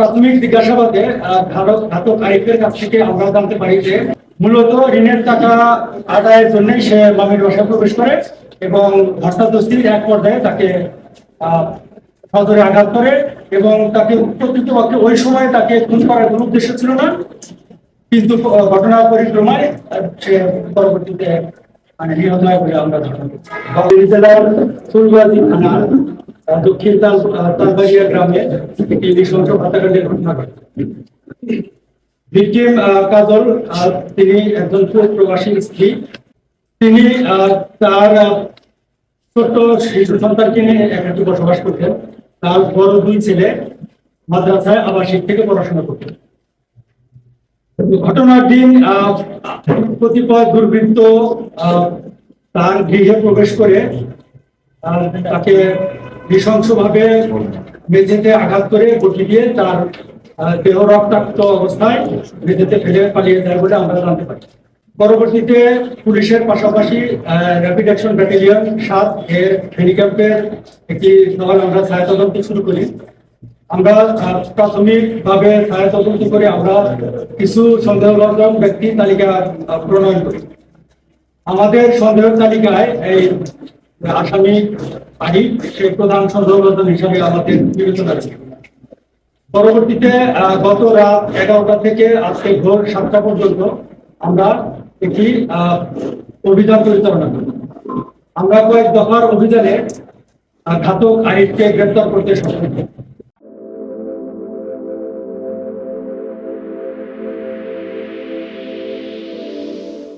প্রাথমিক জিজ্ঞাসাবাদে ঘাতক আরিফের কাছ থেকে আমরা জানতে পারি যে মূলত ঋণের টাকা আদায়ের জন্যই সে মামির বাসায় প্রবেশ করে এবং ধস্তাধস্তির এক পর্যায়ে তাকে সজোরে আঘাত করে এবং তাকে প্রকৃতপক্ষে ওই সময় তাকে খুন করার কোনো উদ্দেশ্য ছিল না, কিন্তু ঘটনার পরিক্রমায় সে পরবর্তীতে নিহত হয় বলে আমরা ধারণা করছি। জেলার ফুলবাড়ি থানার দক্ষিণ তালবাড়িয়া গ্রামে একটি নৃশংস হত্যাকাণ্ডের ঘটনা ঘটে। ভিকটিম কাজল, তিনি একজন প্রবাসী স্ত্রী। তিনি তার ছোট্ট শিশু সন্তানকে নিয়ে একাকি বসবাস করতেন। তার বড় দুই ছেলে মাদ্রাসায় আবাসিক থেকে পড়াশোনা করতেন। ঘটনার দিন কতিপয় দুর্বৃত্ত তার গৃহে প্রবেশ করে তাকে নৃশংসভাবে মেঝেতে আঘাত করে বটি দিয়ে তার দেহ রক্তাক্ত অবস্থায় মেঝেতে ফেলে পালিয়ে যায় বলে আমরা জানতে পারি। পরবর্তীতে পুলিশের পাশাপাশি র্যাপিড অ্যাকশন ব্যাটালিয়ন 7 এর হেলিকপ্টার একটি দল আমরা ছায়া তদন্ত শুরু করি। আমরা প্রাথমিকভাবে ছায়া তদন্ত করে আমরা কিছু সন্দেহভাজন ব্যক্তি তালিকা প্রণয়ন করি। আমাদের সন্দেহ তালিকায় এই আসামি আরিফ সেই প্রধান সন্দেহভাজন হিসাবে আমাদের বিবেচনা আছে। পরবর্তীতে গত রাত 11টা থেকে আজকে ভোর 7টা পর্যন্ত আমরা একটি অভিযান পরিচালনা করি। আমরা কয়েক দফার অভিযানে ঘাতক আরিফকে গ্রেপ্তার করতে সক্ষম হই।